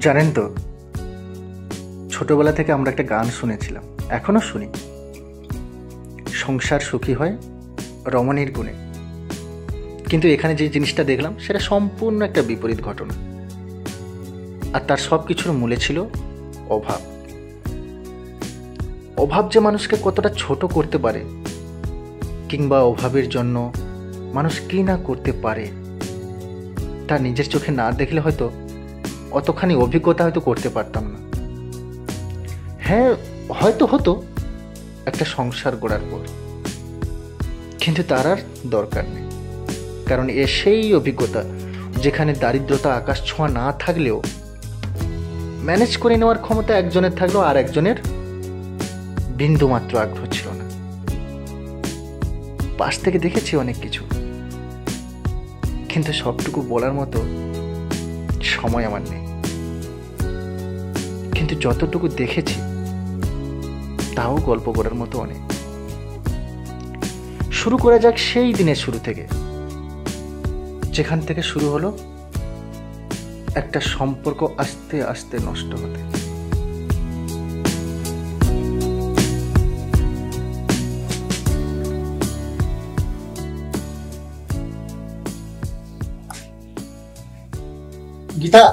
জানেন তো, ছোটবেলা থেকে আমরা একটা গান শুনেছিলাম, এখনো শুনি, সংসার সুখী হয় রমণীর গুণে। কিন্তু এখানে যে জিনিসটা দেখলাম সেটা সম্পূর্ণ একটা বিপরীত ঘটনা। আর তার সব কিছুর মূলে ছিল অভাব। অভাব যে মানুষকে কতটা ছোট করতে পারে, কিংবা অভাবের জন্য মানুষ কি না করতে পারে, তা নিজের চোখে না দেখলে হয়তো অতখানি অভিজ্ঞতা হয়তো করতে পারতাম না। হ্যাঁ, হয়তো হতো একটা সংসার গড়ার পর, কিন্তু তার আর দরকার নেই। কারণ সেই অভিজ্ঞতা যেখানে দারিদ্রতা আকাশ ছোঁয়া না থাকলেও ম্যানেজ করে নেওয়ার ক্ষমতা একজনের থাকলেও আর একজনের বিন্দুমাত্র আগ্রহ ছিল না। পাশ থেকে দেখেছি অনেক কিছু, কিন্তু সবটুকু বলার মতো সময় আমার নেই। কিন্তু যতটুকু দেখেছি তাও গল্প করার মতো অনেক। শুরু করা যাক সেই দিনের শুরু থেকে, যেখান থেকে শুরু হলো একটা সম্পর্ক আস্তে আস্তে নষ্ট হতে। গীতা,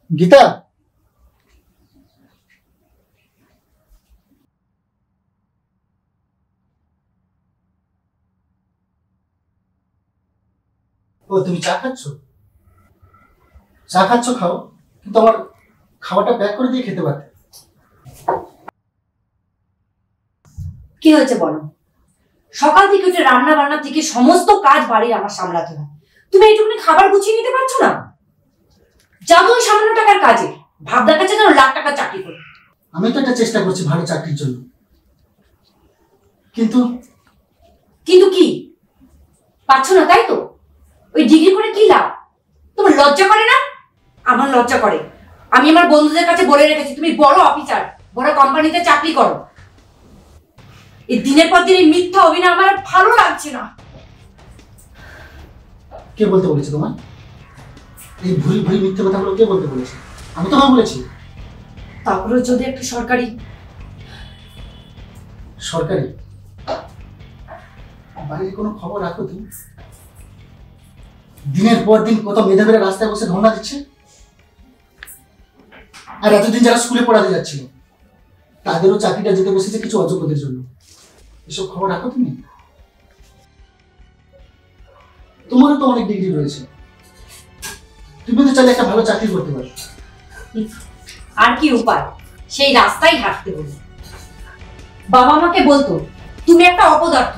গীতা, ও তুমি চা খাচ্ছ? চা খাচ্ছ, খাও, কিন্তু আমার খাওয়াটা প্যাক করে দিয়ে খেতে পারতে। কি হয়েছে বলো? সকাল থেকে উঠে রান্না বান্না থেকে সমস্ত কাজ বাড়ির আমার সামলাতে হয়, তুমি এইটুকুনি খাবার গুছিয়ে নিতে পারছো না? যাও তুমি সামান্য টাকার কাজে, ভাব দেখাচ্ছে যেন লাখ টাকা চাকরি করে। আমি তো এটা চেষ্টা করছি ভালো চাকরির জন্য, কিন্তু কিন্তু কি পাচ্ছ না, তাই তো? ওই ডিগ্রি করে কি লাভ? তোমার লজ্জা করে না? আমার লজ্জা করে। আমি আমার বন্ধুদের কাছে বলে রেখেছি তুমি বড় অফিসার, বড় কোম্পানিতে চাকরি করো। এই দিনের পর দিন এই মিথ্যা অভিনয় আমার ভালো লাগছে না। কে বলতে বলেছে তোমার এই ভুল ভুল মিথ্যে কথাগুলো? কে বলতে বলেছে? আমি তোমায় বলেছি? তারপরে যদি একটা সরকারি বাড়ির কোনো খবর রাখো তুমি? দিনের পর দিন কত মেধাবীরা রাস্তায় বসে ধর্ণা দিচ্ছে, আর এতদিন যারা স্কুলে পড়াতে যাচ্ছিল তাদেরও চাকরিটা যেতে বসেছে কিছু অযোগ্যদের জন্য। এসব খবর রাখো তুমি? তোমারও তো অনেক ডিগ্রি রয়েছে, তুমি তো চাইলে একটা ভালো চাকরি করতে পারো। আর কি উপায়, সেই রাস্তায় হাঁটতে বলি। বাবা আমাকে বলতো তুমি একটা অপদার্থ।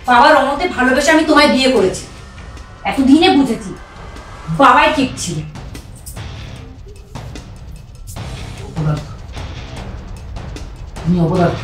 বাবার অমতে ভালোবেসে আমি তোমায় বিয়ে করেছি। এতদিনে বুঝেছি বাবাই ঠিক ছিল। অপদার্থ? তুমি অপদার্থ?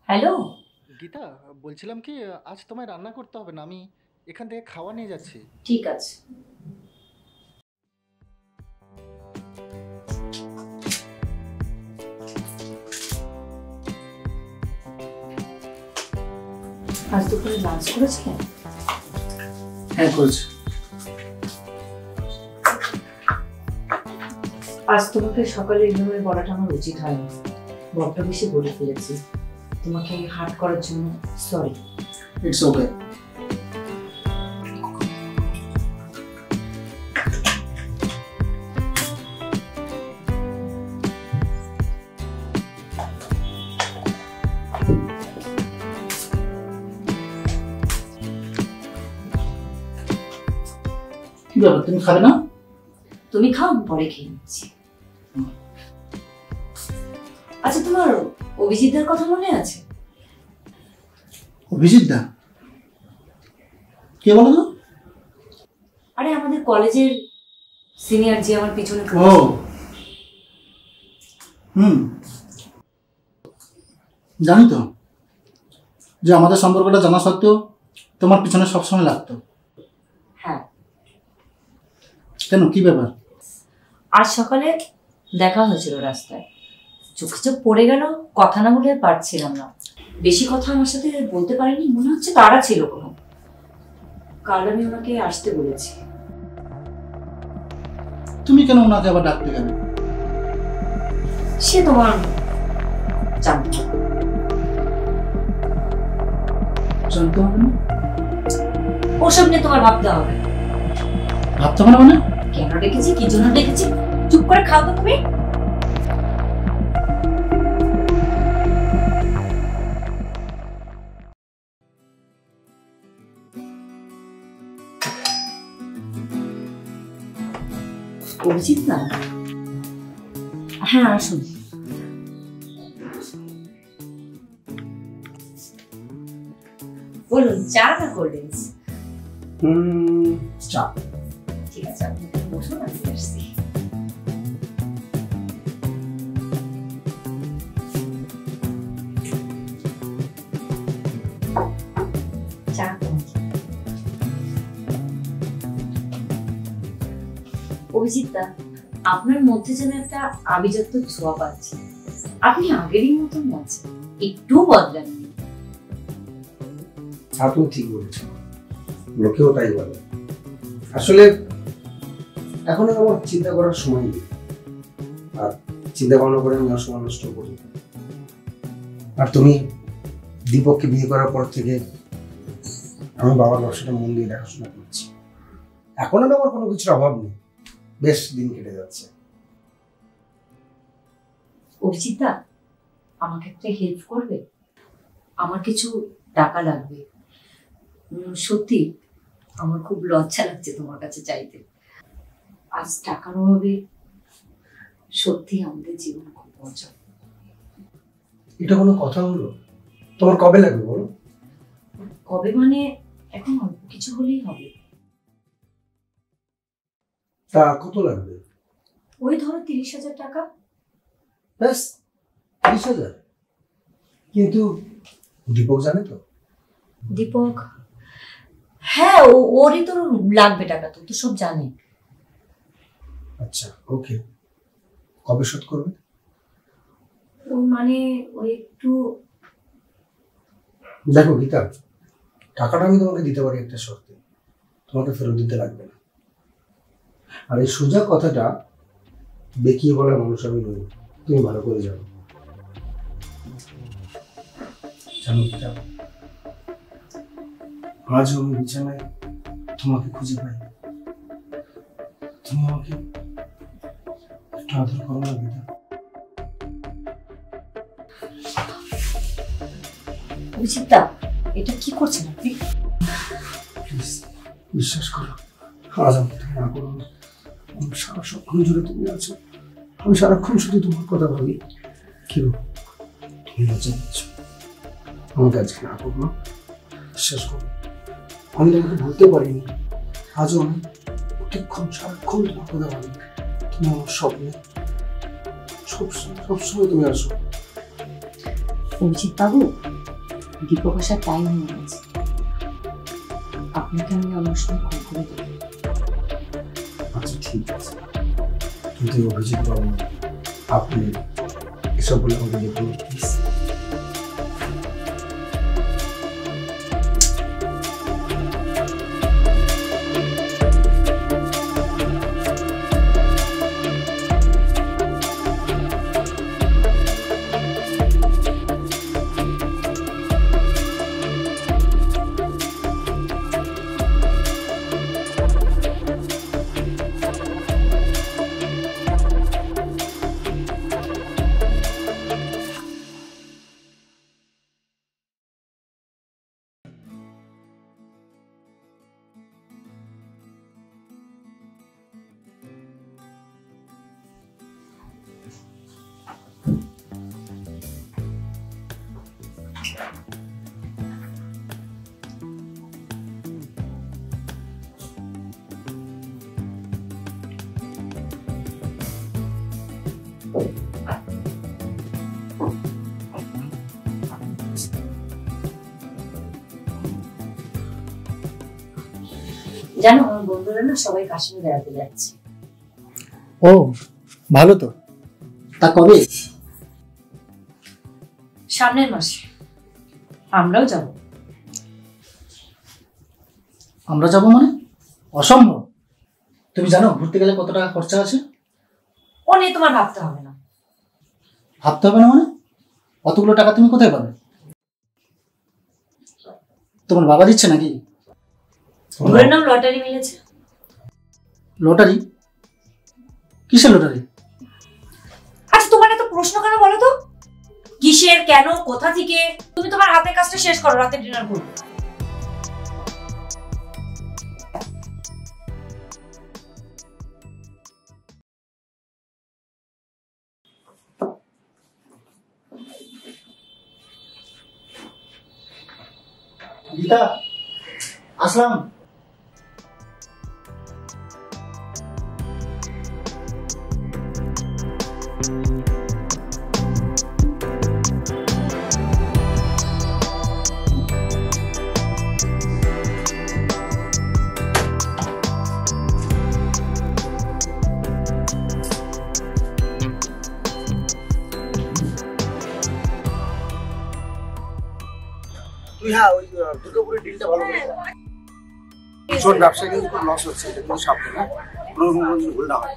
হ্যালো, গীতা, বলছিলাম কি, আজ তোমায় রান্না করতে হবে না, আমি এখান থেকে খাওয়া নিয়ে যাচ্ছি। ঠিক আছে। আজ দুপুরে লাঞ্চ করেছিলেন? হ্যাঁ করেছি। আজ তোমাকে সকালে এইভাবে বলাটা আমার উচিত হয়নি, বড্ড বেশি বলে ফেলেছি। তোমাকে হার্ট করার জন্য সরি। It's okay. কি ব্যাপার, তুমি খাবে না? তুমি খাও, আমি পরে খেয়ে নিচ্ছি। আচ্ছা, তোমার অভিজিৎদার কথা মনে আছে? অভিজিৎ দা? কে বলো তো? আরে আমাদের কলেজের সিনিয়র যে আমার পিছনে ও জানি তো, যে আমাদের সম্পর্কটা জানা সত্ত্বেও তোমার পিছনে সবসময় লাগতো। হ্যাঁ। কেন, কি ব্যাপার? আজ সকালে দেখা হয়েছিল রাস্তায়, চোখে চোখ পড়ে গেল, কথা না বলে পারছিলাম না। বেশি কথা আমার সাথে বলতে পারেনি, মনে হচ্ছে তারা ছিল কোনো। কাল আমি ওনাকে আসতে বলেছি। তুমি কেন ওনাকে আবার ডাকতে গেলে? সে তোমার জানতে হবে। জানতে হবে না? ওসব নিয়ে তোমার ভাবতে হবে। ভাবতে হবে না মানে? কেন ডেকেছি, কি জন্য ডেকেছি, চুপ করে খাও তো তুমি। অভিজিৎ না? হ্যাঁ আসুন। বলুন, চা না কোল্ড ড্রিঙ্কস? চা। ঠিক আছে, আপনি বসুন, আমি আসছি। চা অভিজিৎদা, আপনার মধ্যে যেন একটা আভিজাত্য ছোঁয়া পাচ্ছি। আপনি আগেরই মতন আছেন, একটু বদলাননি। আপনি ঠিক বলেছেন, লোকেও তাই বলে। আসলে এখন আমার চিন্তা করার সময় নেই, আর চিন্তা ভাবনা করে আমি সময় নষ্ট করি। আর তুমি দীপককে বিয়ে করার পর থেকে আমি বাবার ব্যবসাটা মন দিয়ে দেখাশোনা করছি। এখন আর আমার কোনো কিছুর অভাব নেই, বেশ দিন কেটে যাচ্ছে। অভিজিৎদা, আমাকে একটা হেল্প করবে? আমার কিছু টাকা লাগবে। সত্যি আমার খুব লজ্জা লাগছে তোমার কাছে চাইতে। আজ টাকার অভাবে সত্যি আমাদের জীবন খুব মজা। এটা কোনো কথা হলো? তোমার কবে লাগবে বলো? কবে মানে এখন অল্প কিছু হলেই হবে। তা কত লাগবে? ওই ধরো 30,000 টাকা। ব্যাস 30,000? কিন্তু দীপক জানে তো? দীপক? হ্যাঁ, ওরই তো লাগবে টাকা, তো সব জানে। আচ্ছা, ওকে। কবে শোধ করবে? ও মানে ওই একটু। দেখো গীতা, টাকাটা আমি তোমাকে দিতে পারি একটা শর্তে, তোমাকে ফেরত দিতে লাগবে না। আর এই সোজা কথাটা বেঁকিয়ে বলার মানুষ আমি নই, তুমি ভালো করে জানো। জানো গীতা, আজও আমি বিছানায় তোমাকে খুঁজে পাই। তুমি আমাকে একটু আদর করো না গীতা? অভিজিৎদা, এটা কি করছেন আপনি? প্লিজ বিশ্বাস করো, আজ আমি তুমি না করো না। আমি সারাক্ষণ জুড়ে তুমি আছো, আমি সারাক্ষণ শুধু তোমার কথা ভাবি। কি গো, তুমি লজ্জা দিচ্ছ? আমাকে আজকে না করো না, বিশ্বাস করো। আমি তোমাকে ভুলতে পারিনি, আজও আমি প্রতিক্ষণ সারাক্ষণ তোমার কথা ভাবি। তুমি আমার স্বপ্নে, সবসময় তুমি আসো। অভিজিৎ বাবু, দীপক আসার টাইম হয়ে গেছে, আপনাকে আমি অন্য সময় কল করে দেবো। আচ্ছা ঠিক আছে, কিন্তু অভিজিৎ বাবু আপনি এসব বলে আমাকে দেখুন প্লিজ। জানো আমার বন্ধুরা না সবাই কাশ্মীর বেড়াতে যাচ্ছে। ও ভালো তো, তা কবে? সামনের মাসে। আমরাও যাব। আমরা যাব মানে? অসম্ভব। তুমি জানো ঘুরতে গেলে কত টাকা খরচা আছে? ও নিয়ে তোমার ভাবতে হবে না। ভাবতে হবে না মানে? অতগুলো টাকা তুমি কোথায় পাবে? তোমার বাবা দিচ্ছে নাকি? ধরে নাও লটারি মিলেছে। লটারি? কিসের লটারি? আচ্ছা তোমার এত প্রশ্ন কেন বলো তো? কিসের, কেন, কোথা থেকে? তুমি তোমার হাতের কাজটা শেষ করো, রাতে ডিনার করবো। গীতা, আসলাম। তুই হ্যাঁ ওই দুর্গাপুরের ডিলটা ভালো করে শোন, ব্যবসায় কিন্তু খুব লস হচ্ছে, এটা কিন্তু সাবধান, হ্যাঁ কোনো রকম ভুল না হয়।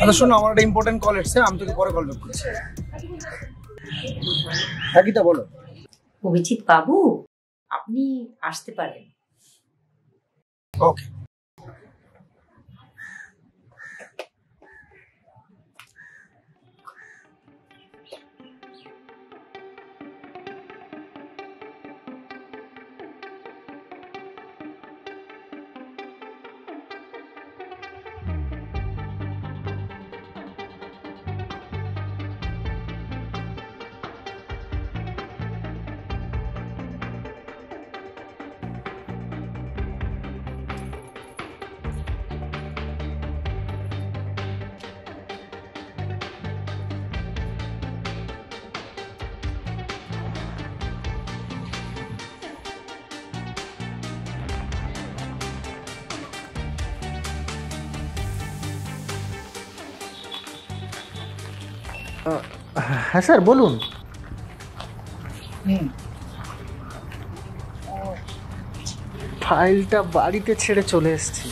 আচ্ছা শোনো, আমার একটা ইম্পর্টেন্ট কল এসছে, আমি তোকে পরে কল ব্যাক করছি। হ্যাঁ গীতা বলো। অভিজিৎ বাবু, আপনি আসতে পারেন। ওকে। হ্যাঁ স্যার বলুন। ফাইলটা বাড়িতে ছেড়ে চলে এসেছি।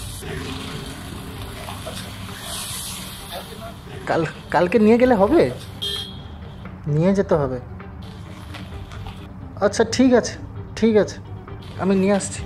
কালকে নিয়ে গেলে হবে? নিয়ে যেতে হবে? আচ্ছা ঠিক আছে, ঠিক আছে, আমি নিয়ে আসছি।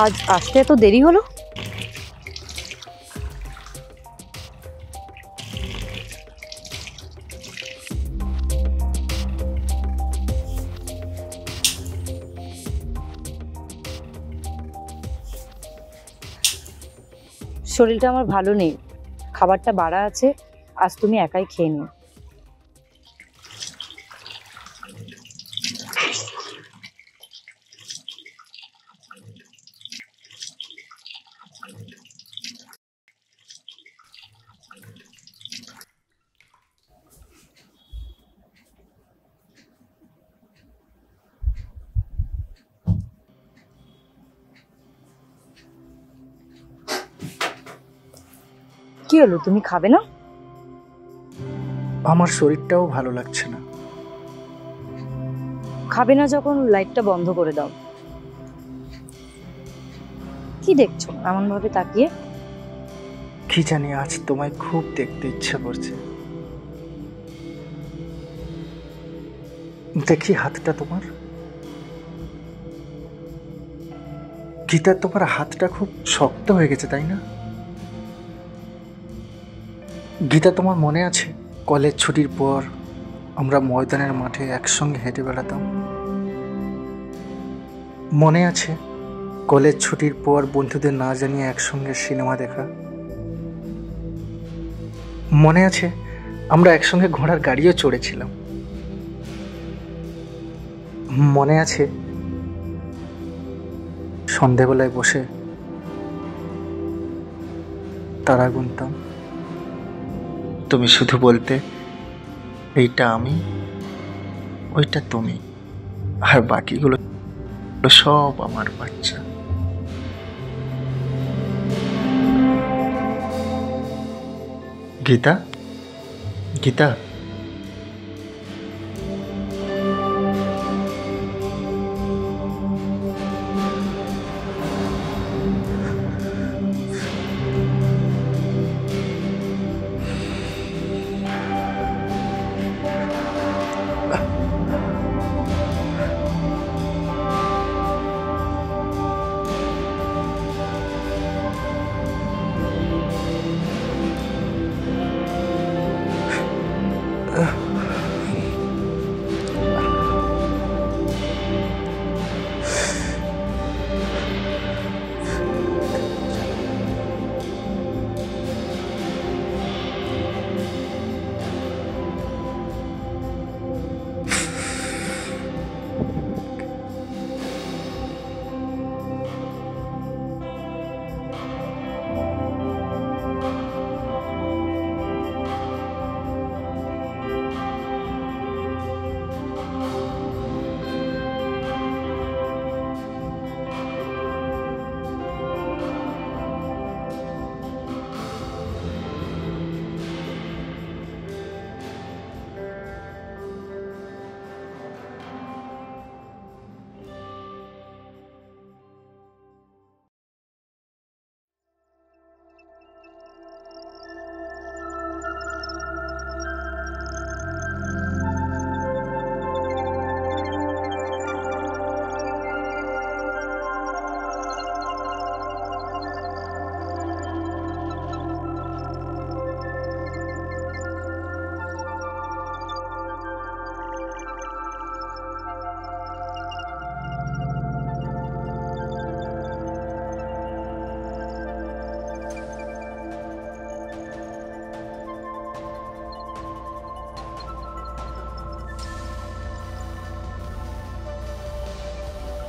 আজ আসতে এত দেরি হলো? শরীরটা আমার ভালো নেই, খাবারটা বাড়া আছে, আজ তুমি একাই খেয়ে নিও। কি হলো, তুমি খাবে না? আমার শরীরটাও ভালো লাগছে না। খাবে না যখন লাইটটা বন্ধ করে দাও। কি দেখছো এমন ভাবে তাকিয়ে? কি জানি, আজ তোমায় খুব দেখতে ইচ্ছা করছে। দেখি হাতটা তোমার। গীতা, তোমার হাতটা খুব শক্ত হয়ে গেছে, তাই না? গীতা, তোমার মনে আছে কলেজ ছুটির পর আমরা ময়দানের মাঠে একসঙ্গে হেঁটে বেড়াতাম? মনে আছে কলেজ ছুটির পর বন্ধুদের না জানিয়ে একসঙ্গে সিনেমা দেখা? মনে আছে আমরা একসঙ্গে ঘোড়ার গাড়িও চড়েছিলাম? মনে আছে সন্ধেবেলায় বসে তারা গুনতাম, তুমি শুধু বলতে এইটা আমি, ওইটা তুমি, আর বাকিগুলো সব আমার বাচ্চা। গীতা, গীতা,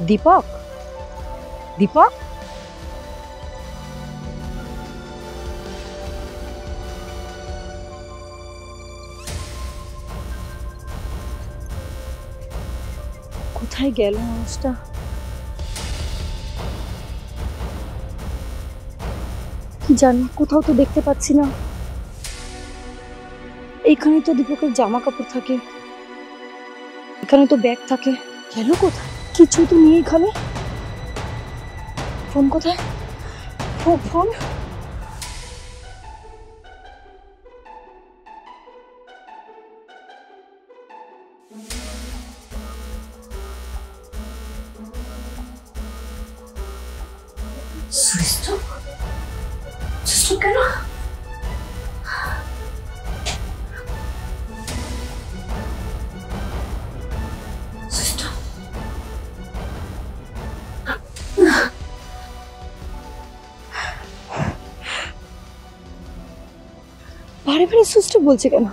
দীপক, দীপক, কোথায় গেল মানুষটা? কি জানি, কোথাও তো দেখতে পাচ্ছি না। এইখানে তো দীপকের জামা কাপড় থাকে, এখানে তো ব্যাগ থাকে। গেল কোথায়? কিছু তো নেই এখানে। ফোন কোথায়? ফোন। সুস্থ সুস্থ কেন? সুস্থ বারে বারে সুস্থ বলছে কেন?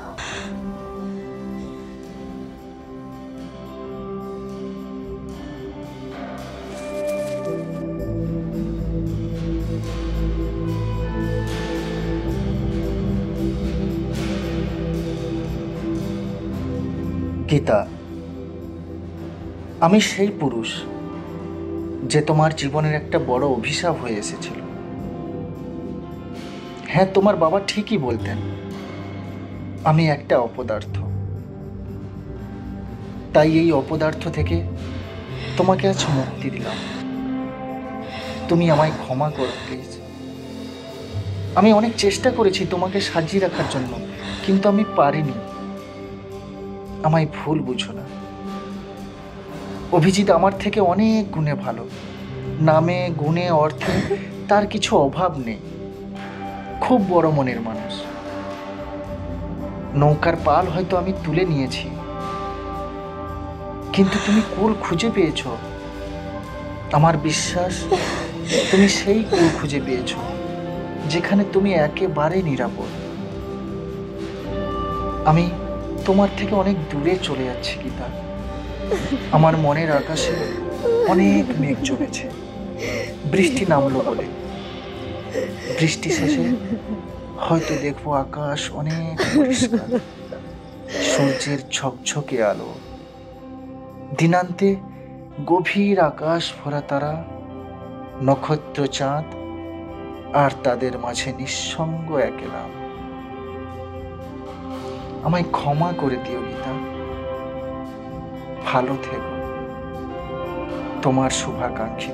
গীতা, আমি সেই পুরুষ যে তোমার জীবনের একটা বড় অভিশাপ হয়ে এসেছিল। হ্যাঁ, তোমার বাবা ঠিকই বলতেন আমি একটা অপদার্থ। তাই এই অপদার্থ থেকে তোমাকে আজ মুক্তি দিলাম। তুমি আমায় ক্ষমা করো প্লিজ। আমি অনেক চেষ্টা করেছি তোমাকে সাজিয়ে রাখার জন্য, কিন্তু আমি পারিনি। আমায় ভুল বুঝো না। অভিজিৎ আমার থেকে অনেক গুণে ভালো। নামে, গুণে, অর্থে তার কিছু অভাব নেই। খুব বড় মনের মানুষ। নৌকার পাল হয়তো আমি তুলে নিয়েছি, কিন্তু তুমি কুল খুঁজে পেয়েছো। আমার বিশ্বাস তুমি সেই কুল খুঁজে পেয়েছো যেখানে তুমি একেবারে নিরাপদ। আমি তোমার থেকে অনেক দূরে চলে যাচ্ছি গীতা। আমার মনের আকাশে অনেক মেঘ জমেছে বৃষ্টি নামলো বলে। বৃষ্টি শেষে হয়তো দেখবো আকাশ অনেক পরিষ্কার, সূর্যের ঝকঝকে আলো, দিনান্তে গভীর আকাশ ভরা তারা, নক্ষত্র, চাঁদ, আর তাদের মাঝে নিঃসঙ্গ একলা। আমায় ক্ষমা করে দিও গীতা। ভালো থেকো। তোমার শুভাকাঙ্ক্ষী।